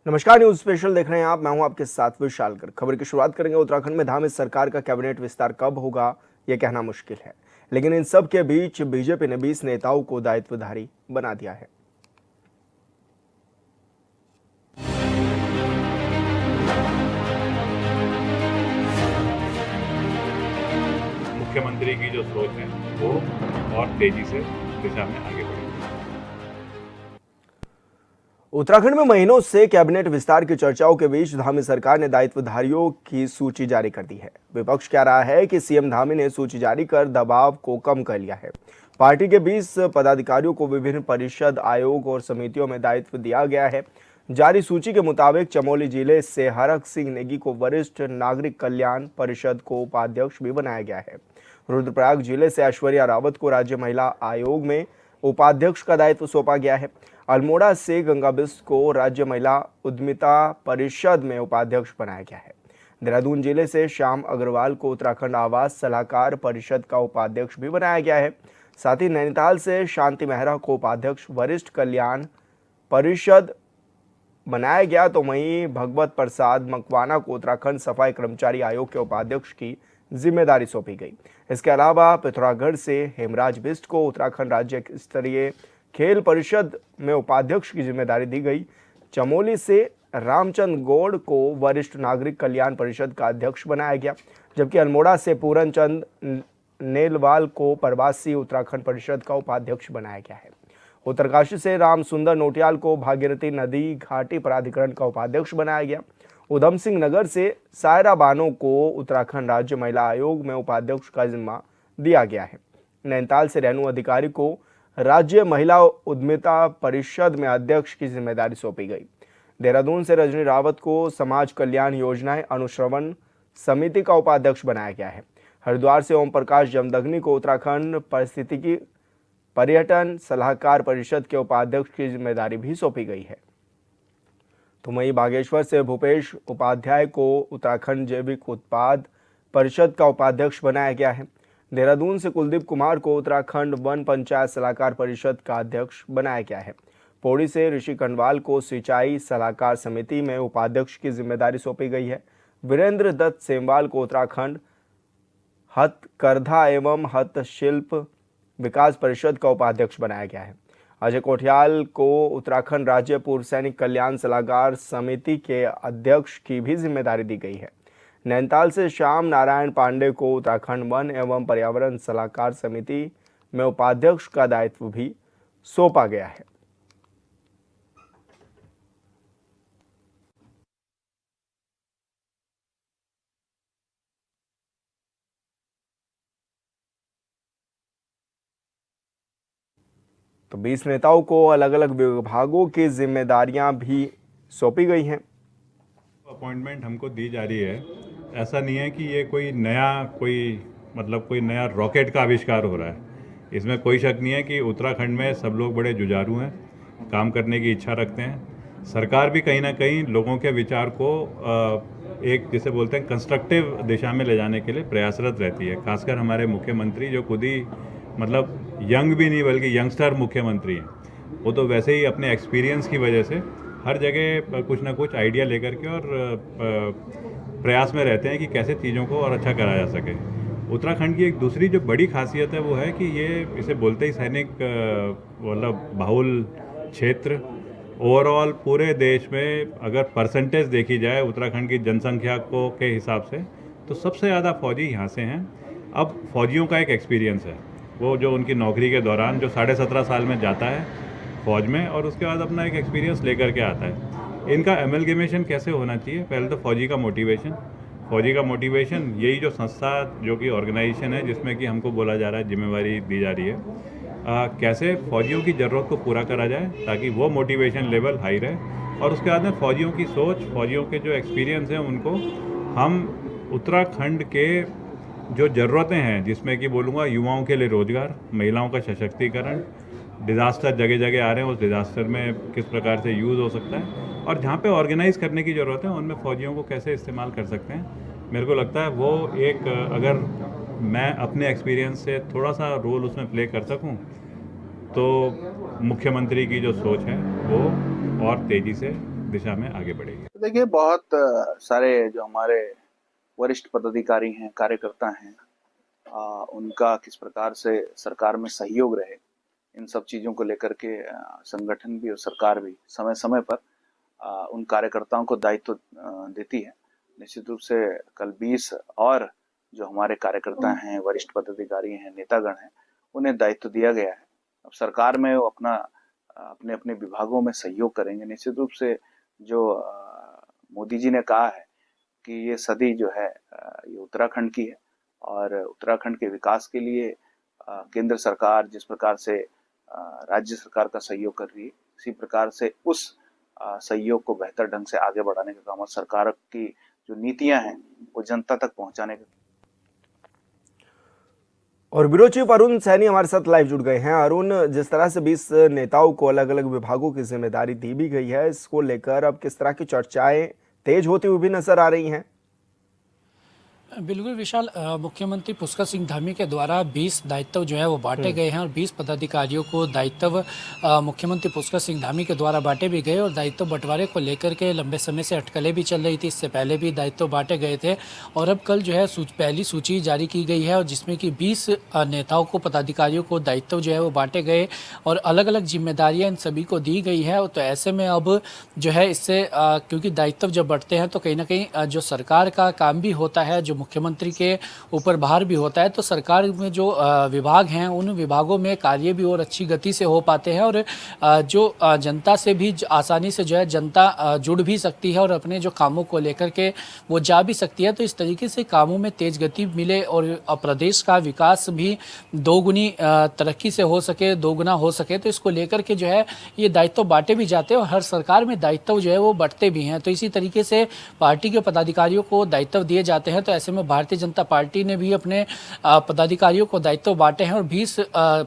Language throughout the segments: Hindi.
नमस्कार, न्यूज स्पेशल देख रहे हैं आप। मैं हूं आपके साथ विशाल कर। खबर की शुरुआत करेंगे। उत्तराखंड में धामी सरकार का कैबिनेट विस्तार कब होगा यह कहना मुश्किल है, लेकिन इन सब के बीच बीजेपी ने 20 नेताओं को दायित्वधारी बना दिया है। मुख्यमंत्री की जो सोच है वो और तेजी से दिशा में आगे बढ़ेगी। उत्तराखंड में महीनों से कैबिनेट विस्तार की चर्चाओं के बीच धामी सरकार ने दायित्वधारियों की सूची जारी कर दी है। विपक्ष कह रहा है कि सीएम धामी ने सूची जारी कर दबाव को कम कर लिया है। पार्टी के 20 पदाधिकारियों को विभिन्न परिषद, आयोग और समितियों में दायित्व दिया गया है। जारी सूची के मुताबिक चमोली जिले से हरक सिंह नेगी को वरिष्ठ नागरिक कल्याण परिषद को उपाध्यक्ष भी बनाया गया है। रुद्रप्रयाग जिले से ऐश्वर्या रावत को राज्य महिला आयोग में उपाध्यक्ष का दायित्व सौंपा गया है। अल्मोड़ा से गंगा बिष्ट को राज्य महिला उद्यमिता परिषद में उपाध्यक्ष बनाया गया है। देहरादून जिले से श्याम अग्रवाल को उत्तराखंड आवास सलाहकार परिषद का उपाध्यक्ष भी बनाया गया है। साथ ही नैनीताल से शांति मेहरा को उपाध्यक्ष वरिष्ठ कल्याण परिषद बनाया गया, तो वहीं भगवत प्रसाद मकवाना को उत्तराखंड सफाई कर्मचारी आयोग के उपाध्यक्ष की जिम्मेदारी सौंपी गई। इसके अलावा पिथौरागढ़ से हेमराज बिष्ट को उत्तराखंड राज्य स्तरीय खेल परिषद में उपाध्यक्ष की जिम्मेदारी दी गई। चमोली से रामचंद्र गौड़ को वरिष्ठ नागरिक कल्याण परिषद का अध्यक्ष बनाया गया, जबकि अल्मोड़ा से पूरन चंद नेलवाल को प्रवासी उत्तराखंड परिषद का उपाध्यक्ष बनाया गया है। उत्तरकाशी से राम सुंदर नोटियाल को भागीरथी नदी घाटी प्राधिकरण का उपाध्यक्ष बनाया गया। उधम सिंह नगर से सायरा बानो को उत्तराखंड राज्य महिला आयोग में उपाध्यक्ष का जिम्मा दिया गया है। नैनीताल से रेणु अधिकारी को राज्य महिला उद्यमिता परिषद में अध्यक्ष की जिम्मेदारी सौंपी गई। देहरादून से रजनी रावत को समाज कल्याण योजनाएं अनुश्रवण समिति का उपाध्यक्ष बनाया गया है। हरिद्वार से ओम प्रकाश जमदग्नि को उत्तराखंड पारिस्थितिकी पर्यटन सलाहकार परिषद के उपाध्यक्ष की जिम्मेदारी भी सौंपी गई है। तो वहीं बागेश्वर से भूपेश उपाध्याय को उत्तराखंड जैविक उत्पाद परिषद का उपाध्यक्ष बनाया गया है। देहरादून से कुलदीप कुमार को उत्तराखंड वन पंचायत सलाहकार परिषद का अध्यक्ष बनाया गया है। पौड़ी से ऋषि खंडवाल को सिंचाई सलाहकार समिति में उपाध्यक्ष की जिम्मेदारी सौंपी गई है। वीरेंद्र दत्त सेमवाल को उत्तराखंड हथकरघा एवं हस्तशिल्प विकास परिषद का उपाध्यक्ष बनाया गया है। अजय कोठियाल को उत्तराखंड राज्य पूर्व सैनिक कल्याण सलाहकार समिति के अध्यक्ष की भी जिम्मेदारी दी गई है। नैनीताल से श्याम नारायण पांडे को उत्तराखंड वन एवं पर्यावरण सलाहकार समिति में उपाध्यक्ष का दायित्व भी सौंपा गया है। तो 20 नेताओं को अलग अलग विभागों की जिम्मेदारियां भी सौंपी गई हैं। अपॉइंटमेंट हमको दी जा रही है। ऐसा नहीं है कि ये कोई नया रॉकेट का आविष्कार हो रहा है। इसमें कोई शक नहीं है कि उत्तराखंड में सब लोग बड़े जुझारू हैं, काम करने की इच्छा रखते हैं। सरकार भी कहीं ना कहीं लोगों के विचार को एक जिसे बोलते हैं कंस्ट्रक्टिव दिशा में ले जाने के लिए प्रयासरत रहती है। खासकर हमारे मुख्यमंत्री जो खुद ही यंग भी नहीं बल्कि यंगस्टर मुख्यमंत्री हैं, वो तो वैसे ही अपने एक्सपीरियंस की वजह से हर जगह कुछ ना कुछ आइडिया लेकर के और प्रयास में रहते हैं कि कैसे चीज़ों को और अच्छा करा जा सके। उत्तराखंड की एक दूसरी जो बड़ी खासियत है वो है कि ये इसे बोलते ही सैनिक बाहुल क्षेत्र। ओवरऑल पूरे देश में अगर परसेंटेज देखी जाए उत्तराखंड की जनसंख्या को के हिसाब से, तो सबसे ज़्यादा फौजी यहाँ से हैं। अब फौजियों का एक एक्सपीरियंस है, वो जो उनकी नौकरी के दौरान जो 17.5 साल में जाता है फौज में और उसके बाद अपना एक एक्सपीरियंस लेकर के आता है। इनका एमलगेमेशन कैसे होना चाहिए? पहले तो फौजी का मोटिवेशन यही जो संस्था जो कि ऑर्गेनाइजेशन है जिसमें कि हमको बोला जा रहा है, जिम्मेवारी दी जा रही है, कैसे फौजियों की ज़रूरत को पूरा करा जाए ताकि वो मोटिवेशन लेवल हाई रहे। और उसके बाद में फौजियों की सोच, फौजियों के जो एक्सपीरियंस हैं उनको हम उत्तराखंड के जो ज़रूरतें हैं, जिसमें कि बोलूँगा युवाओं के लिए रोज़गार, महिलाओं का सशक्तिकरण, डिज़ास्टर जगह जगह आ रहे हैं, उस डिज़ास्टर में किस प्रकार से यूज़ हो सकता है और जहाँ पे ऑर्गेनाइज़ करने की ज़रूरत है उनमें फ़ौजियों को कैसे इस्तेमाल कर सकते हैं। मेरे को लगता है वो एक अगर मैं अपने एक्सपीरियंस से थोड़ा सा रोल उसमें प्ले कर सकूं तो मुख्यमंत्री की जो सोच है वो और तेज़ी से दिशा में आगे बढ़ेगी। तो देखिए, बहुत सारे जो हमारे वरिष्ठ पदाधिकारी हैं, कार्यकर्ता हैं, उनका किस प्रकार से सरकार में सहयोग रहे, इन सब चीज़ों को लेकर के संगठन भी और सरकार भी समय-समय पर उन कार्यकर्ताओं को दायित्व देती है। निश्चित रूप से कल 20 और जो हमारे कार्यकर्ता हैं, वरिष्ठ पदाधिकारी हैं, नेतागण हैं, उन्हें दायित्व दिया गया है। अब सरकार में वो अपने-अपने विभागों में सहयोग करेंगे। निश्चित रूप से जो मोदी जी ने कहा है कि ये सदी जो है ये उत्तराखंड की है और उत्तराखंड के विकास के लिए केंद्र सरकार जिस प्रकार से राज्य सरकार का सहयोग कर रही है, इसी प्रकार से उस सहयोग को बेहतर ढंग से आगे बढ़ाने का काम और सरकार की जो नीतियां हैं वो जनता तक पहुंचाने का। और ब्यूरो चीफ अरुण सैनी हमारे साथ लाइव जुड़ गए हैं। अरुण, जिस तरह से 20 नेताओं को अलग अलग विभागों की जिम्मेदारी दी भी गई है, इसको लेकर अब किस तरह की चर्चाएं तेज होती हुई भी नजर आ रही हैं? बिल्कुल विशाल, मुख्यमंत्री पुष्कर सिंह धामी के द्वारा 20 दायित्व जो है वो बांटे गए हैं और 20 पदाधिकारियों को दायित्व मुख्यमंत्री पुष्कर सिंह धामी के द्वारा बांटे भी गए और दायित्व बंटवारे को लेकर के लंबे समय से अटकलें भी चल रही थी। इससे पहले भी दायित्व बांटे गए थे और अब कल जो है पहली सूची जारी की गई है और जिसमें कि 20 नेताओं को, पदाधिकारियों को दायित्व जो है वो बांटे गए और अलग अलग जिम्मेदारियाँ इन सभी को दी गई है। तो ऐसे में अब जो है इससे क्योंकि दायित्व जब बढ़ते हैं तो कहीं ना कहीं जो सरकार का काम भी होता है, जो मुख्यमंत्री के ऊपर भार भी होता है, तो सरकार में जो विभाग हैं उन विभागों में कार्य भी और अच्छी गति से हो पाते हैं और जो जनता से भी आसानी से जो है जनता जुड़ भी सकती है और अपने जो कामों को लेकर के वो जा भी सकती है। तो इस तरीके से कामों में तेज गति मिले और प्रदेश का विकास भी दोगुनी तरक्की से हो सके, दोगुना हो सके, तो इसको लेकर के जो है ये दायित्व बांटे भी जाते हैं और हर सरकार में दायित्व जो है वो बढ़ते भी हैं। तो इसी तरीके से पार्टी के पदाधिकारियों को दायित्व दिए जाते हैं। तो ऐसे में भारतीय जनता पार्टी ने भी अपने पदाधिकारियों को दायित्व बांटे हैं और 20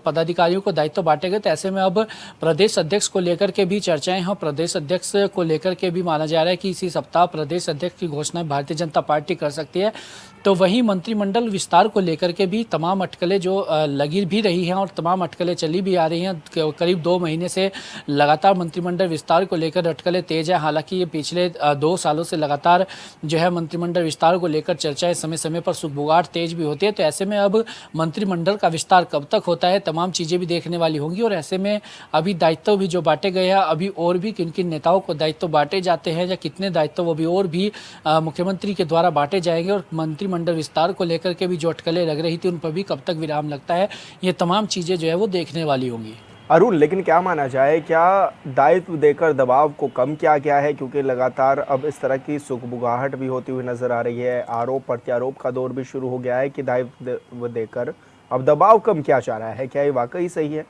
पदाधिकारियों को दायित्व बांटे गए। तो ऐसे में अब प्रदेश अध्यक्ष को लेकर के भी चर्चाएं हैं। प्रदेश अध्यक्ष को लेकर के भी माना जा रहा है कि इसी सप्ताह प्रदेश अध्यक्ष की घोषणा भारतीय जनता पार्टी कर सकती है। तो वहीं मंत्रिमंडल विस्तार को लेकर के भी तमाम अटकलें जो लगी भी रही हैं और तमाम अटकलें चली भी आ रही हैं। करीब 2 महीने से लगातार मंत्रिमंडल विस्तार को लेकर अटकलें तेज है। हालांकि ये पिछले 2 सालों से लगातार जो है मंत्रिमंडल विस्तार को लेकर चर्चाएं समय समय पर सुगबुगाहट तेज भी होती है। तो ऐसे में अब मंत्रिमंडल का विस्तार कब तक होता है, तमाम चीज़ें भी देखने वाली होंगी और ऐसे में अभी दायित्व भी जो बांटे गए हैं, अभी और भी किन किन नेताओं को दायित्व बांटे जाते हैं या कितने दायित्व अभी और भी मुख्यमंत्री के द्वारा बांटे जाएंगे और मंत्रिमंडल विस्तार को लेकर के भी जो अटकलें लग रही थी उन पर भी कब तक विराम लगता है, ये तमाम चीज़ें जो है वो देखने वाली होंगी। अरुण, लेकिन क्या माना जाए, क्या दायित्व देकर दबाव को कम किया गया है? क्योंकि लगातार अब इस तरह की सुगबुगाहट भी होती हुई नजर आ रही है, आरोप प्रत्यारोप का दौर भी शुरू हो गया है कि दायित्व देकर अब दबाव कम किया जा रहा है। क्या ये वाकई सही है?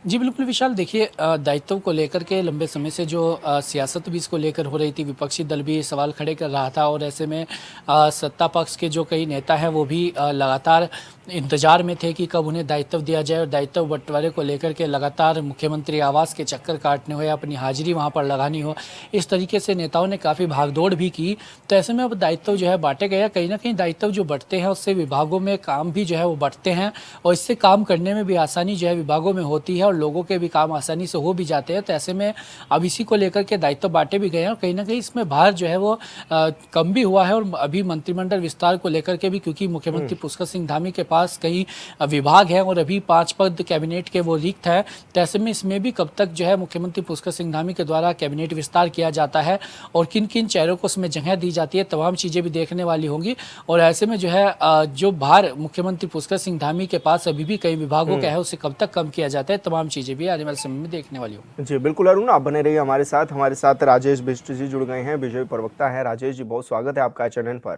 जी बिल्कुल विशाल, देखिए दायित्व को लेकर के लंबे समय से जो सियासत भी इसको लेकर हो रही थी, विपक्षी दल भी सवाल खड़े कर रहा था और ऐसे में सत्ता पक्ष के जो कई नेता हैं वो भी लगातार इंतजार में थे कि कब उन्हें दायित्व दिया जाए और दायित्व बंटवारे को लेकर के लगातार मुख्यमंत्री आवास के चक्कर काटने हो या अपनी हाजिरी वहां पर लगानी हो, इस तरीके से नेताओं ने काफ़ी भागदौड़ भी की। तो ऐसे में अब दायित्व जो है बांटे गए, कहीं ना कहीं दायित्व जो बढ़ते हैं उससे विभागों में काम भी जो है वो बढ़ते हैं और इससे काम करने में भी आसानी जो है विभागों में होती है और लोगों के भी काम आसानी से हो भी जाते हैं। तो ऐसे में अब इसी को लेकर के दायित्व बांटे भी गए हैं और कहीं ना कहीं इसमें भार जो है वो कम भी हुआ है। और अभी मंत्रिमंडल विस्तार को लेकर के भी, क्योंकि मुख्यमंत्री पुष्कर सिंह धामी के पास कई विभाग हैं और अभी 5 पद कैबिनेट के वो रिक्त है, तो ऐसे में इसमें भी कब तक जो है मुख्यमंत्री पुष्कर सिंह धामी के द्वारा कैबिनेट विस्तार किया जाता है और किन किन चेहरों को उसमें जगह दी जाती है, तमाम चीज़ें भी देखने वाली होंगी। और ऐसे में जो है जो भार मुख्यमंत्री पुष्कर सिंह धामी के पास अभी भी कई विभागों का है, उसे कब तक कम किया जाता है, तमाम चीज़ें भी आने वाले समय में देखने वाली होंगी। जी बिल्कुल अरुण, आप बने रहिए हमारे साथ राजेश बिष्ट जी जुड़ गए हैं, बीजेपी प्रवक्ता है। राजेश जी, बहुत स्वागत है आपका चैनल पर।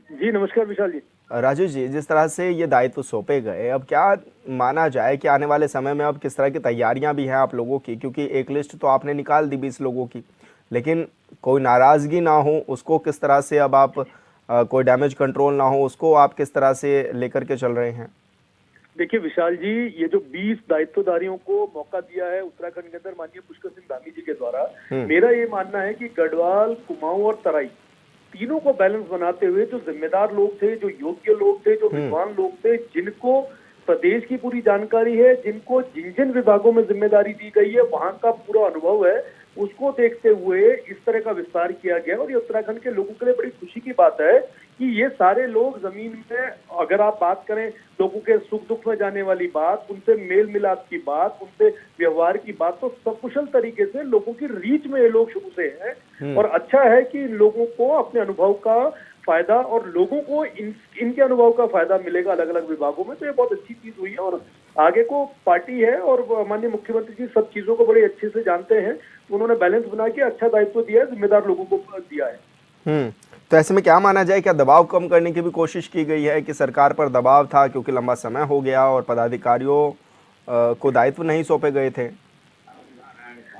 जी नमस्कार विशाल जी। राजेश जी, जिस तरह से ये दायित्व सौंपे गए, अब क्या माना जाए कि आने वाले समय में अब किस तरह की तैयारियां भी हैं आप लोगों की? क्योंकि एक लिस्ट तो आपने निकाल दी 20 लोगों की, लेकिन कोई नाराजगी ना हो उसको किस तरह से अब आप कोई डैमेज कंट्रोल ना हो उसको आप किस तरह से लेकर के चल रहे हैं? देखिए विशाल जी, ये जो 20 दायित्वधारियों को मौका दिया है उत्तराखंड के अंदर माननीय पुष्कर सिंह धामी जी के द्वारा, मेरा ये मानना है कि गढ़वाल, कुमाऊं और तराई तीनों को बैलेंस बनाते हुए जो जिम्मेदार लोग थे, जो योग्य लोग थे, जो विद्वान लोग थे, जिनको प्रदेश की पूरी जानकारी है, जिनको जिन जिन विभागों में जिम्मेदारी दी गई है वहां का पूरा अनुभव है, उसको देखते हुए इस तरह का विस्तार किया गया। और ये उत्तराखंड के लोगों के लिए बड़ी खुशी की बात है कि ये सारे लोग जमीन में, अगर आप बात करें लोगों के सुख दुख में जाने वाली बात, उनसे मेल मिलाप की बात, उनसे व्यवहार की बात, तो सकुशल तरीके से लोगों की रीच में ये लोग शुरू से हैं। और अच्छा है कि इन लोगों को अपने अनुभव का फायदा और लोगों को इनके अनुभव का फायदा मिलेगा अलग अलग विभागों में, तो ये बहुत अच्छी चीज हुई है। और आगे को पार्टी है और माननीय मुख्यमंत्री जी सब चीजों को बड़े अच्छे से जानते हैं, तो उन्होंने बैलेंस बना के अच्छा दायित्व दिया है, जिम्मेदार लोगों को दिया है। तो ऐसे में क्या माना जाए, क्या दबाव कम करने की भी कोशिश की गई है कि सरकार पर दबाव था क्योंकि लंबा समय हो गया और पदाधिकारियों को दायित्व नहीं सौंपे गए थे?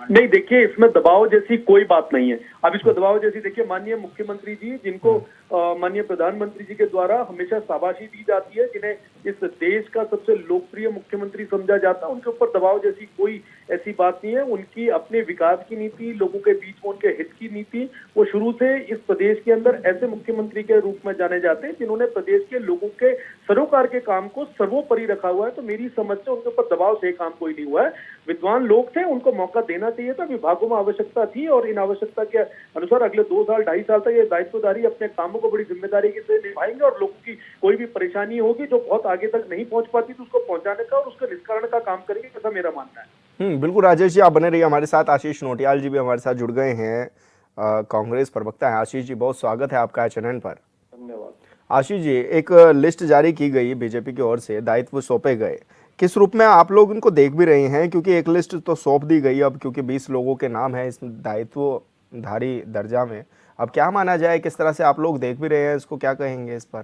नहीं, देखिए इसमें दबाव जैसी कोई बात नहीं है। अब इसको दबाव जैसी देखिए, माननीय मुख्यमंत्री जी जिनको माननीय प्रधानमंत्री जी के द्वारा हमेशा शाबाशी दी जाती है, जिन्हें इस देश का सबसे लोकप्रिय मुख्यमंत्री समझा जाता है, उनके ऊपर दबाव जैसी कोई ऐसी बात नहीं है। उनकी अपने विकास की नीति, लोगों के बीच में उनके हित की नीति, वो शुरू से इस प्रदेश के अंदर ऐसे मुख्यमंत्री के रूप में जाने जाते हैं जिन्होंने प्रदेश के लोगों के सरोकार के काम को सर्वोपरि रखा हुआ है। तो मेरी समझ से उनके ऊपर दबाव से काम कोई नहीं हुआ है। विद्वान लोग थे, उनको मौका देना चाहिए था, विभागों में आवश्यकता थी और इन आवश्यकता के अनुसार अगले 2 साल 2.5 साल तक ये दायित्वधारी अपने कामों को बड़ी जिम्मेदारी से निभाएंगे और लोगों की कोई भी परेशानी होगी जो बहुत आगे तक नहीं पहुंच पाती तो उसको पहुंचाने का और उसके निष्करण का काम करेंगे, ऐसा मेरा मानना है। बिल्कुल राजेश जी, आप बने रहिए हमारे साथ। आशीष नोटियाल जी भी हमारे साथ जुड़ गए हैं, कांग्रेस प्रवक्ता है। आशीष जी, बहुत स्वागत है आपका चैनल पर। धन्यवाद। आशीष जी, एक लिस्ट जारी की गई बीजेपी की ओर से, दायित्व सौंपे गए, किस रूप में आप लोग इनको देख भी रहे हैं? क्योंकि एक लिस्ट तो सौंप दी गई अब, क्योंकि 20 लोगों के नाम है इस दायित्वधारी दर्जा में। अब क्या माना जाए, किस तरह से आप लोग देख भी रहे हैं इसको, क्या कहेंगे इस पर?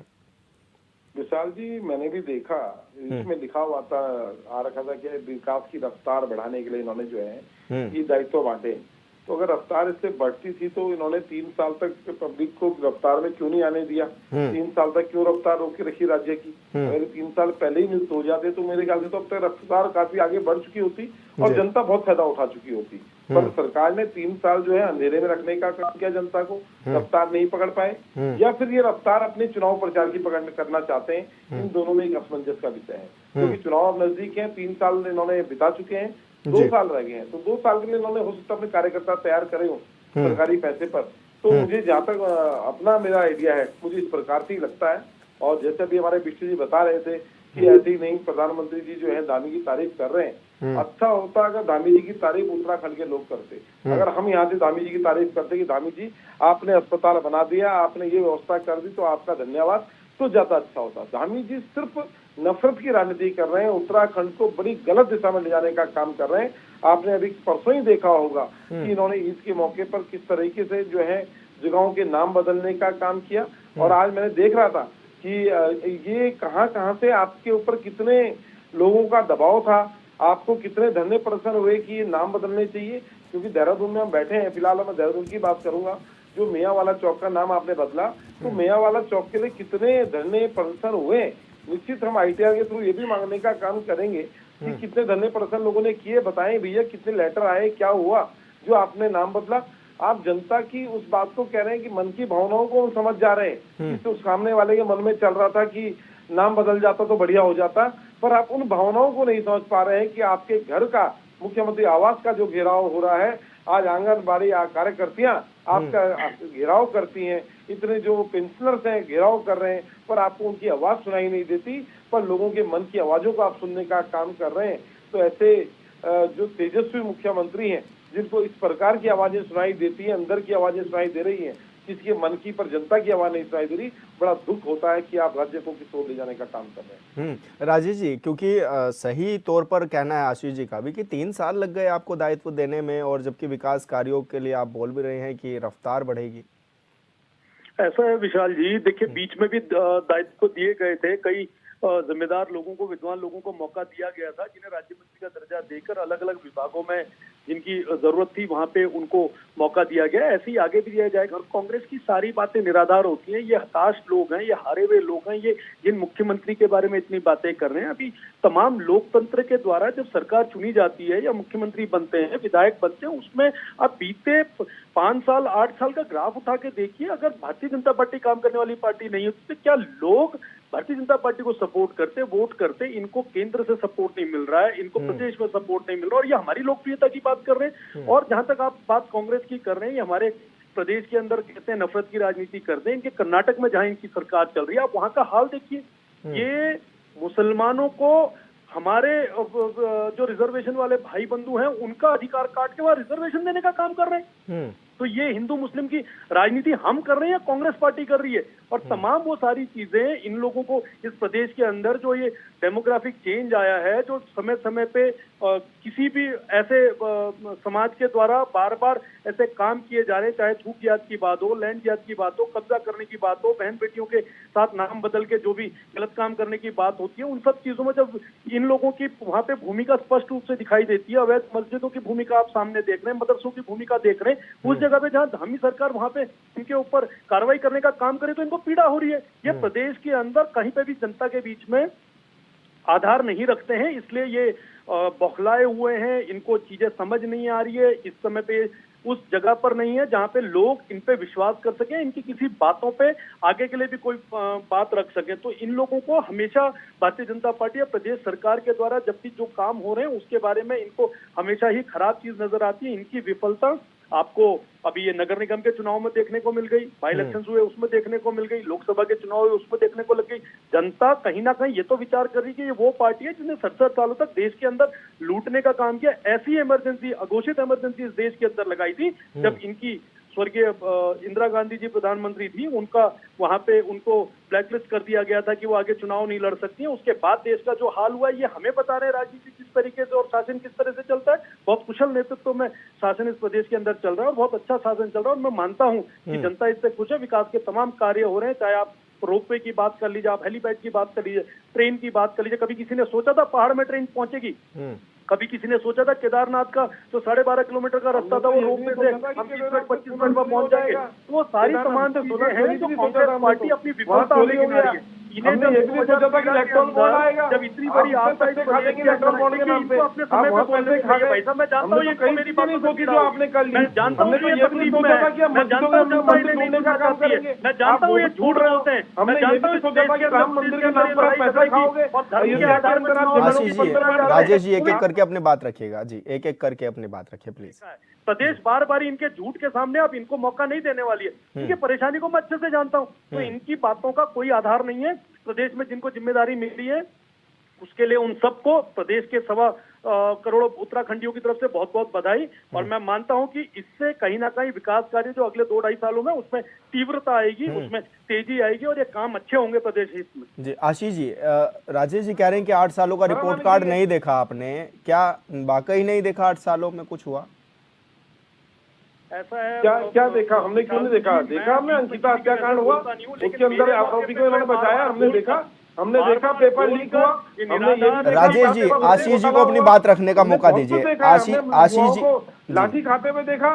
विशाल जी, मैंने भी देखा, इसमें लिखा हुआ था, आ रखा था कि विकास की रफ्तार बढ़ाने के लिए इन्होंने जो है ये दायित्व बांटे। तो अगर रफ्तार इससे बढ़ती थी तो इन्होंने 3 साल तक पब्लिक को रफ्तार में क्यों नहीं आने दिया? 3 साल तक क्यों रफ्तार रोक के रखी राज्य की? अगर 3 साल पहले ही नियुक्त हो जाते तो मेरे ख्याल से तो अब तक रफ्तार काफी आगे बढ़ चुकी होती और जनता बहुत फायदा उठा चुकी होती। पर सरकार ने 3 साल जो है अंधेरे में रखने का काम किया जनता को, रफ्तार नहीं पकड़ पाए, या फिर ये रफ्तार अपने चुनाव प्रचार की पकड़ करना चाहते हैं। इन दोनों में एक असमंजस का विषय है, क्योंकि चुनाव अब नजदीक है, 3 साल इन्होंने बिता चुके हैं, 2 साल रह गए हैं, तो 2 साल के लिए इन्होंने हो सकता है अपने कार्यकर्ता तैयार करे हो सरकारी पैसे पर। तो मुझे जहाँ तक अपना मेरा आइडिया है, मुझे इस प्रकार से ही लगता है। और जैसे अभी हमारे बिष्ट जी बता रहे थे कि ऐसे ही नहीं, प्रधानमंत्री जी जो है धामी की तारीफ कर रहे हैं। अच्छा होता अगर धामी जी की तारीफ उत्तराखंड के लोग करते। अगर हम यहाँ से धामी जी की तारीफ करते कि धामी जी आपने अस्पताल बना दिया, आपने ये व्यवस्था कर दी, तो आपका धन्यवाद, तो ज्यादा अच्छा होता। धामी जी सिर्फ नफरत की राजनीति कर रहे हैं, उत्तराखंड को बड़ी गलत दिशा में ले जाने का काम कर रहे हैं। आपने अभी परसों ही देखा होगा कि इन्होंने ईद के मौके पर किस तरीके से जो है जगहों के नाम बदलने का काम किया। और आज मैंने देख रहा था कि ये कहां से आपके ऊपर कितने लोगों का दबाव था, आपको कितने धरने प्रदर्शन हुए कि ये नाम बदलने चाहिए। क्योंकि देहरादून में हम बैठे हैं, फिलहाल मैं देहरादून की बात करूंगा, जो मियांवाला चौक का नाम आपने बदला, तो मियांवाला चौक के लिए कितने धरने प्रदर्शन हुए। निश्चित हम ITR के थ्रू ये भी मांगने का काम करेंगे कि कितने धरने प्रदर्शन लोगों ने किए, बताएं भैया कितने लेटर आए, क्या हुआ जो आपने नाम बदला। आप जनता की उस बात को कह रहे हैं कि मन की भावनाओं को समझ जा रहे हैं, तो सामने वाले के मन में चल रहा था कि नाम बदल जाता तो बढ़िया हो जाता, पर आप उन भावनाओं को नहीं समझ पा रहे हैं कि आपके घर का मुख्यमंत्री आवास का जो घेराव हो रहा है, आज आंगनबाड़ी कार्यकर्तियां आपका घेराव करती हैं, इतने जो पेंशनर्स हैं घेराव कर रहे हैं, पर आपको उनकी आवाज सुनाई नहीं देती, पर लोगों के मन की आवाजों को आप सुनने का काम कर रहे हैं। तो ऐसे जो तेजस्वी मुख्यमंत्री हैं, जिनको इस प्रकार की आवाजें सुनाई देती है, अंदर की आवाजें सुनाई दे रही हैं, किसी के मन की पर जनता की आवाज नहीं सुनाई दे रही, बड़ा दुख होता है कि आप राज्य को किस ओर ले जाने का काम कर रहे हैं। राजेश जी, क्योंकि सही तौर पर कहना है आशीष जी का भी कि 3 साल लग गए आपको दायित्व देने में, और जबकि विकास कार्यों के लिए आप बोल भी रहे हैं कि रफ्तार बढ़ेगी। ऐसा है विशाल जी, देखिए बीच में भी दायित्व दिए गए थे, कई जिम्मेदार लोगों को, विद्वान लोगों को मौका दिया गया था, जिन्हें राज्य मंत्री का दर्जा देकर अलग अलग विभागों में जिनकी जरूरत थी वहां पे उनको मौका दिया गया। ऐसे ही आगे भी दिया जाएगा। और कांग्रेस की सारी बातें निराधार होती हैं, ये हताश लोग हैं, ये हारे हुए लोग हैं, ये जिन मुख्यमंत्री के बारे में इतनी बातें कर रहे हैं। अभी तमाम लोकतंत्र के द्वारा जब सरकार चुनी जाती है या मुख्यमंत्री बनते हैं, विधायक बनते हैं, उसमें अब बीते 5 साल 8 साल का ग्राफ उठा के देखिए, अगर भारतीय जनता पार्टी काम करने वाली पार्टी नहीं होती तो क्या लोग भारतीय जनता पार्टी को सपोर्ट करते, वोट करते? इनको केंद्र से सपोर्ट नहीं मिल रहा है, इनको प्रदेश में सपोर्ट नहीं मिल रहा, और ये हमारी लोकप्रियता की बात कर रहे हैं। और जहां तक आप बात कांग्रेस की कर रहे हैं, ये हमारे प्रदेश के अंदर कहते हैं नफरत की राजनीति करते हैं। इनके कर्नाटक में जहां इनकी सरकार चल रही है, आप वहां का हाल देखिए। ये मुसलमानों को हमारे जो रिजर्वेशन वाले भाई बंधु हैं उनका अधिकार काट के वहां रिजर्वेशन देने का काम कर रहे हैं। तो ये हिंदू मुस्लिम की राजनीति हम कर रहे हैं या कांग्रेस पार्टी कर रही है? और तमाम वो सारी चीजें इन लोगों को इस प्रदेश के अंदर जो ये डेमोग्राफिक चेंज आया है, जो समय समय पे किसी भी ऐसे समाज के द्वारा बार बार ऐसे काम किए जा रहे हैं, चाहे छूट जिहाद की बात हो, लैंड जिहाद की बात हो, कब्जा करने की बात हो, बहन बेटियों के साथ नाम बदल के जो भी गलत काम करने की बात होती है, उन सब चीजों में जब इन लोगों की वहां पे भूमिका स्पष्ट रूप से दिखाई देती है, अवैध मस्जिदों की भूमिका आप सामने देख रहे हैं, मदरसों की भूमिका देख रहे हैं, उस जगह पे जहां धामी सरकार वहां पे इनके ऊपर कार्रवाई करने का काम करे तो इनको पीड़ा हो रही है। ये प्रदेश के अंदर कहीं पे भी जनता के बीच में आधार नहीं रखते हैं, इसलिए ये बौखलाए हुए हैं, इनको चीजें समझ नहीं आ रही है, इस समय पे उस जगह पर नहीं है जहां पे लोग इन पे विश्वास कर सके, इनकी किसी बातों पे आगे के लिए भी कोई बात रख सके। तो इन लोगों को हमेशा भारतीय जनता पार्टी या प्रदेश सरकार के द्वारा जब भी जो काम हो रहे हैं उसके बारे में इनको हमेशा ही खराब चीज नजर आती है। इनकी विफलता आपको अभी ये नगर निगम के चुनाव में देखने को मिल गई, बाई इलेक्शन हुए उसमें देखने को मिल गई, लोकसभा के चुनाव हुए उसमें देखने को लग गई। जनता कहीं ना कहीं ये तो विचार कर रही है कि ये वो पार्टी है जिसने 67 सालों तक देश के अंदर लूटने का काम किया। ऐसी इमरजेंसी, अघोषित इमरजेंसी इस देश के अंदर लगाई थी जब इनकी स्वर्गीय इंदिरा गांधी जी प्रधानमंत्री थी, उनका वहां पे उनको ब्लैकलिस्ट कर दिया गया था कि वो आगे चुनाव नहीं लड़ सकती है। उसके बाद देश का जो हाल हुआ है ये हमें बता रहे हैं राजनीति किस तरीके से और शासन किस तरह से चलता है। बहुत कुशल नेतृत्व में शासन इस प्रदेश के अंदर चल रहा है और बहुत अच्छा शासन चल रहा है, और मैं मानता हूँ कि जनता इससे खुश है। विकास के तमाम कार्य हो रहे हैं, चाहे आप रोपवे की बात कर लीजिए, आप हेलीपैड की बात कर लीजिए, ट्रेन की बात कर लीजिए। कभी किसी ने सोचा था पहाड़ में ट्रेन पहुंचेगी? कभी किसी ने सोचा था केदारनाथ का जो 12.5 किलोमीटर का रास्ता था वो रोपवे से हम 20 मिनट 25 मिनट में पहुंच जाएंगे? तो वो सारी तमाम चीजें हैं जो कांग्रेस पार्टी अपनी विफलता लेके आ रही है। हमने ये भी सोचा था कि इलेक्ट्रॉन बॉन्ड आएगा, जब इतनी बड़ी आपदा इलेक्ट्रॉन बॉन्ड के नाम पे अपने समय पे पहले भाई साहब, मैं जानता हूँ ये कई मेरी चीजें नहीं सोची जो आपने कर ली। मैं जानता हूँ हमने ये भी नहीं सोचा था कि हम मस्जिदों में अपने मंदिर तोड़ने का काम करेंगे। मैं जानता हूँ ये झूठ रहे होते हैं। हमने ये भी नहीं सोचा था कि राम मंदिर के नाम पर आप पैसा खाओगे, अयोध्या के अंदर आप जमीनों की पत्थर मार रहे हैं। राजेश जी एक एक करके अपनी बात रखिएगा जी, एक एक करके अपनी बात रखिए प्लीज। प्रदेश बार बार इनके झूठ के सामने अब इनको मौका नहीं देने वाली है। इनकी परेशानी को मैं अच्छे से जानता हूँ, तो इनकी बातों का कोई आधार नहीं है। प्रदेश में जिनको जिम्मेदारी मिली है उसके लिए उन सबको प्रदेश के 1.25 करोड़ उत्तराखंडियों की तरफ से बहुत बहुत बधाई। और मैं मानता हूं कि इससे कहीं ना कहीं विकास कार्य जो अगले 2-2.5 सालों में उसमें तीव्रता आएगी, उसमें तेजी आएगी और ये काम अच्छे होंगे प्रदेश हित में। जी आशीष जी, राजेश जी कह रहे हैं कि 8 सालों का रिपोर्ट कार्ड नहीं देखा आपने, क्या वाकई नहीं देखा? 8 सालों में कुछ हुआ ऐसा है? क्या देखा हमने? क्यों नहीं देखा? देखा हमने अंकिता हत्याकांड हुआ, उसके अंदर आरोपी को इन्होंने बचाया, हमने देखा पेपर लीक हुआ। हमने ये राजेश जी, आशीष जी को अपनी बात रखने का मौका दीजिए। आशीष जी लाठी खाते में देखा,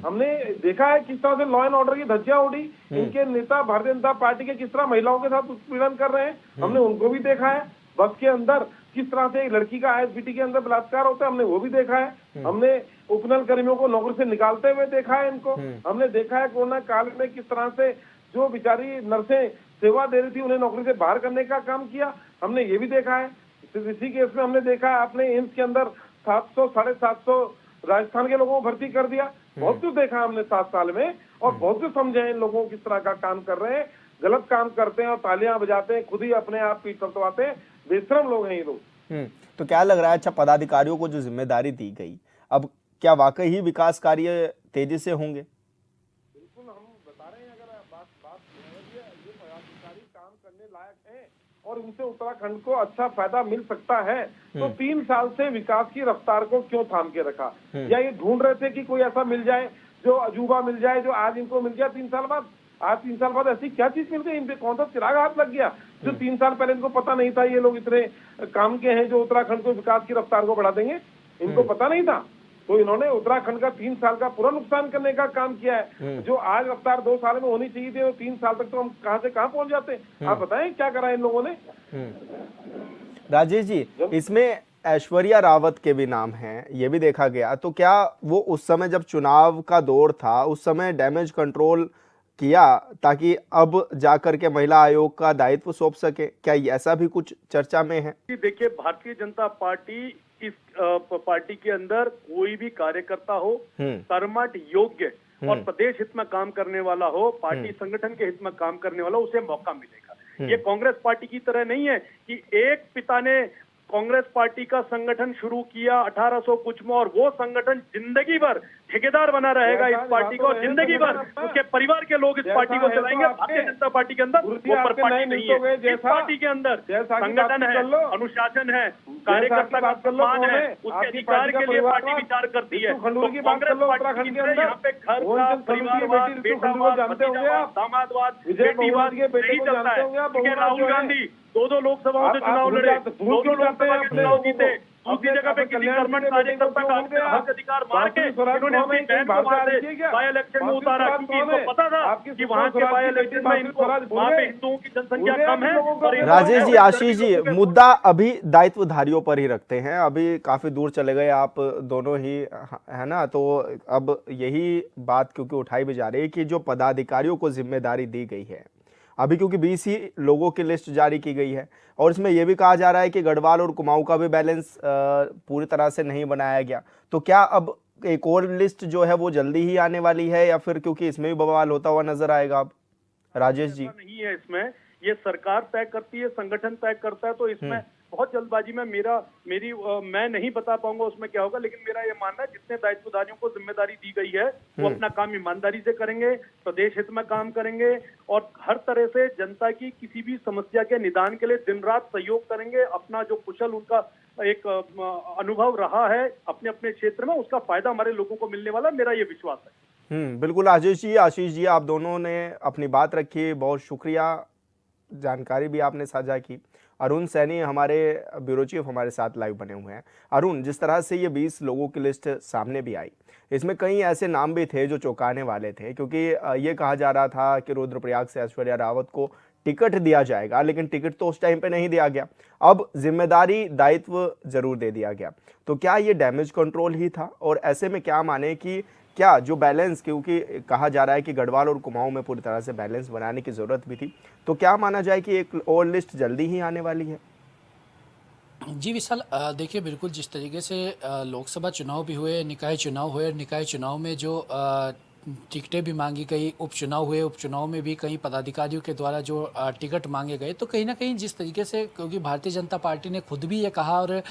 हमने देखा है किस तरह से लॉ एंड ऑर्डर की धज्जियां उड़ी। इनके नेता भारतीय जनता पार्टी के किस तरह महिलाओं के साथ उत्पीड़न कर रहे हैं, हमने उनको भी देखा है। बस के अंदर किस तरह से एक लड़की का आईएसबीटी के अंदर बलात्कार होता है, हमने वो भी देखा है। हमने उपनल कर्मियों को नौकरी से निकालते हुए देखा है इनको। हमने देखा है कोरोना काल में किस तरह से जो बेचारी नर्सें सेवा दे रही थी उन्हें नौकरी से बाहर करने का काम किया, हमने ये भी देखा है। इसी केस में हमने देखा है आपने एम्स के अंदर 700 750 राजस्थान के लोगों को भर्ती कर दिया। बहुत कुछ देखा हमने 7 साल में, और बहुत कुछ समझे हैं इन लोगों को किस तरह का काम कर रहे हैं। गलत काम करते हैं और तालियां बजाते हैं, खुद ही अपने आप पीठ थपथपाते हैं। बेशरम लोग हैं ये लोग। तो क्या लग रहा है, अच्छा पदाधिकारियों को जो जिम्मेदारी दी गई, अब क्या वाकई ही विकास कार्य तेजी से होंगे? बिल्कुल, हम बता रहे हैं अगर बात ये पदाधिकारी काम करने लायक हैं और इनसे उत्तराखंड को अच्छा फायदा मिल सकता है, तो 3 साल से विकास की रफ्तार को क्यों थाम के रखा? या ये ढूंढ रहे थे कि कोई ऐसा मिल जाए जो अजूबा मिल जाए, जो आज इनको मिल गया 3 साल बाद? आज 3 साल बाद ऐसी क्या चीज मिल गई? इन पे कौन सा चिराग हाथ लग गया जो 3 साल पहले इनको पता नहीं था ये लोग इतने काम के हैं जो उत्तराखंड को विकास की रफ्तार को बढ़ा देंगे? इनको पता नहीं था, तो इन्होंने उत्तराखंड का 3 साल का पूरा नुकसान करने का काम किया है। जो आज रफ्तार 2 साल में होनी चाहिए थी, वो 3 साल तक तो हम कहां से कहां पहुंच जाते। आप बताएं क्या करा इन लोगों ने? राजेश जी, इसमें ऐश्वर्या रावत के भी नाम हैं, ये भी देखा गया। तो क्या वो उस समय जब चुनाव का दौर था उस समय डैमेज कंट्रोल किया ताकि अब जाकर के महिला आयोग का दायित्व सौंप सके? क्या ऐसा भी कुछ चर्चा में है? कि देखिए, भारतीय जनता पार्टी इस पार्टी के अंदर कोई भी कार्यकर्ता हो, कर्मठ, योग्य और प्रदेश हित में काम करने वाला हो, पार्टी संगठन के हित में काम करने वाला, उसे मौका मिलेगा। ये कांग्रेस पार्टी की तरह नहीं है कि एक पिता ने कांग्रेस पार्टी का संगठन शुरू किया 1800 कुछ में और वो संगठन जिंदगी भर ठेकेदार बना रहेगा इस पार्टी को, जिंदगी भर उसके परिवार के लोग इस पार्टी को चलाएंगे। भारतीय जनता पार्टी के अंदर वो पर पार्टी नहीं है। इस पार्टी के अंदर संगठन है, अनुशासन है, कार्यकर्ता का सम्मान है, उसके अधिकार के लिए पार्टी विचार करती है। तो कांग्रेस पार्टी की तरह यहाँ पे घर का परिवारवाद, बेटावाद, भतीजावाद, दामादवाद, बेटीवाद नहीं चलता है। राहुल गांधी दो लोकसभाओं से चुनाव लड़े, दो लोकसभा के चुनाव जीते, दूसरी जगह पे किसी कर्मठ कार्यकर्ता का हक अधिकार मार के इन्होंने अपनी बहन को वहां से बाय इलेक्शन में उतारा, क्योंकि इनको पता था कि वहां के बाय इलेक्शन में इनको वहां पे हिंदुओं की जनसंख्या कम है। और राजेश जी, आशीष जी, मुद्दा अभी दायित्वधारियों पर ही रखते हैं। अभी काफी दूर चले गए आप दोनों ही, है ना? तो अब यही बात क्योंकि उठाई भी जा रही है कि जो पदाधिकारियों को जिम्मेदारी दी गई है अभी, क्योंकि 20 ही लोगों की लिस्ट जारी की गई है और इसमें यह भी कहा जा रहा है कि गढ़वाल और कुमाऊं का भी बैलेंस पूरी तरह से नहीं बनाया गया। तो क्या अब एक और लिस्ट जो है वो जल्दी ही आने वाली है या फिर क्योंकि इसमें भी बवाल होता हुआ नजर आएगा? अब राजेश जी, नहीं है, इसमें ये सरकार तय करती है, संगठन तय करता है। तो इसमें बहुत जल्दबाजी में मैं नहीं बता पाऊंगा उसमें क्या होगा, लेकिन मेरा ये मानना है जितने दायित्वधारियों को जिम्मेदारी दी गई है वो अपना काम ईमानदारी से करेंगे, प्रदेश हित में काम करेंगे और हर तरह से जनता की किसी भी समस्या के निदान के लिए दिन रात सहयोग करेंगे। अपना जो कुशल उनका एक अनुभव रहा है अपने अपने क्षेत्र में, उसका फायदा हमारे लोगों को मिलने वाला, मेरा ये विश्वास है। बिल्कुल राजेश जी, आशीष जी, आप दोनों ने अपनी बात रखी, बहुत शुक्रिया, जानकारी भी आपने साझा की। अरुण सैनी हमारे ब्यूरो चीफ हमारे साथ लाइव बने हुए हैं। अरुण, जिस तरह से ये 20 लोगों की लिस्ट सामने भी आई, इसमें कई ऐसे नाम भी थे जो चौंकाने वाले थे, क्योंकि ये कहा जा रहा था कि रुद्रप्रयाग से ऐश्वर्या रावत को टिकट दिया जाएगा, लेकिन टिकट तो उस टाइम पे नहीं दिया गया। अब जिम्मेदारी, दायित्व जरूर दे दिया गया। तो क्या ये डैमेज कंट्रोल ही था? और ऐसे में क्या माने कि क्या जो बैलेंस, क्योंकि कहा जा रहा है कि गढ़वाल और कुमाऊं में पूरी तरह से बैलेंस बनाने की जरूरत भी थी, तो क्या माना जाए कि एक और लिस्ट जल्दी ही आने वाली है? जी विशाल, देखिए बिल्कुल जिस तरीके से लोकसभा चुनाव भी हुए, निकाय चुनाव हुए, निकाय चुनाव में जो टिकटें भी मांगी गई, उपचुनाव हुए, उपचुनाव में भी कई पदाधिकारियों के द्वारा जो टिकट मांगे गए, तो कहीं ना कहीं जिस तरीके से, क्योंकि भारतीय जनता पार्टी ने खुद भी ये कहा और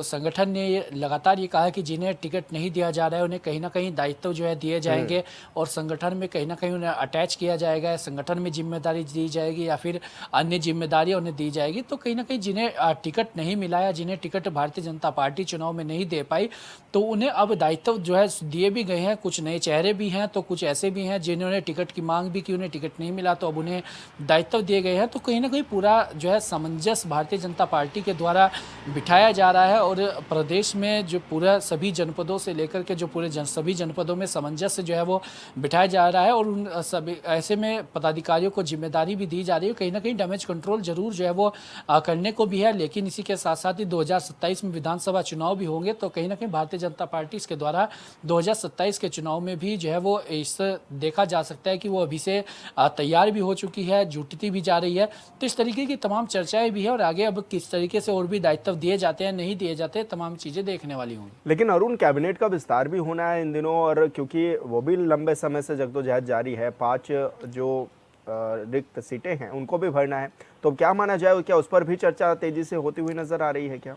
संगठन ने ये लगातार ये कहा कि जिन्हें टिकट नहीं दिया जा रहा है उन्हें कहीं ना कहीं दायित्व जो है दिए जाएंगे और संगठन में कहीं ना कहीं उन्हें अटैच किया जाएगा, संगठन में जिम्मेदारी दी जाएगी या फिर अन्य जिम्मेदारियाँ उन्हें दी जाएगी। तो कहीं ना कहीं जिन्हें टिकट नहीं मिला या जिन्हें टिकट भारतीय जनता पार्टी चुनाव में नहीं दे पाई, तो उन्हें अब दायित्व जो है दिए भी गए हैं। कुछ नए चेहरे भी हैं तो कुछ ऐसे भी हैं जिन्होंने टिकट की मांग भी की, उन्हें टिकट नहीं मिला, तो अब उन्हें दायित्व दिए गए हैं। तो कहीं ना कहीं पूरा जो है सामंजस्य भारतीय जनता पार्टी के द्वारा बिठाया जा रहा है और प्रदेश में जो पूरा सभी जनपदों से लेकर के जो पूरे सभी जनपदों में सामंजस्य जो है वो बिठाया जा रहा है और उन सभी ऐसे में पदाधिकारियों को जिम्मेदारी भी दी जा रही है। कहीं ना कहीं डैमेज कंट्रोल जरूर जो है वो करने को भी है, लेकिन इसी के साथ साथ ही 2027 में विधानसभा चुनाव भी होंगे, तो कहीं ना कहीं भारतीय जनता पार्टी इसके द्वारा 2027 के चुनाव में भी जो है वो इस देखा जा सकता है कि वो अभी से तैयार भी हो चुकी है, जुटती भी जा रही है। तो इस तरीके की तमाम चर्चाएं भी है और आगे अब किस तरीके से और भी दायित्व दिए जाते हैं, नहीं दिए जाते, तमाम चीजें देखने वाली होंगी। लेकिन अरुण, कैबिनेट का विस्तार भी होना है इन दिनों और क्योंकि वो भी लंबे समय से जद्दोजहद जारी है, 5 जो रिक्त सीटें हैं उनको भी भरना है, तो क्या माना जाए, क्या उस पर भी चर्चा तेजी से होती हुई नजर आ रही है क्या?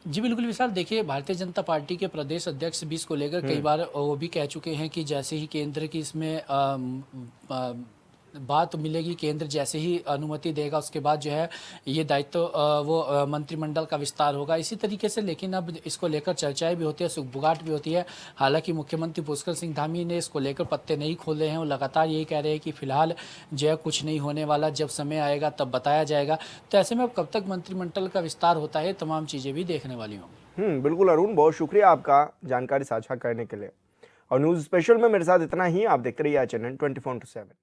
जी बिल्कुल विशाल, देखिए भारतीय जनता पार्टी के प्रदेश अध्यक्ष भी इसको लेकर कई बार वो भी कह चुके हैं कि जैसे ही केंद्र की इसमें बात मिलेगी, केंद्र जैसे ही अनुमति देगा उसके बाद जो है ये दायित्व वो मंत्रिमंडल का विस्तार होगा, इसी तरीके से। लेकिन अब इसको लेकर चर्चाएं भी होती है, सुगबुगाहट भी होती है। हालांकि मुख्यमंत्री पुष्कर सिंह धामी ने इसको लेकर पत्ते नहीं खोले हैं और लगातार यही कह रहे हैं कि फिलहाल जो है कुछ नहीं होने वाला, जब समय आएगा तब बताया जाएगा। तो ऐसे में अब कब तक मंत्रिमंडल का विस्तार होता है, तमाम चीज़ें भी देखने वाली होंगी। बिल्कुल अरुण, बहुत शुक्रिया आपका जानकारी साझा करने के लिए। और न्यूज़ स्पेशल में मेरे साथ इतना ही। आप देखते रहिए चैनल 24/7।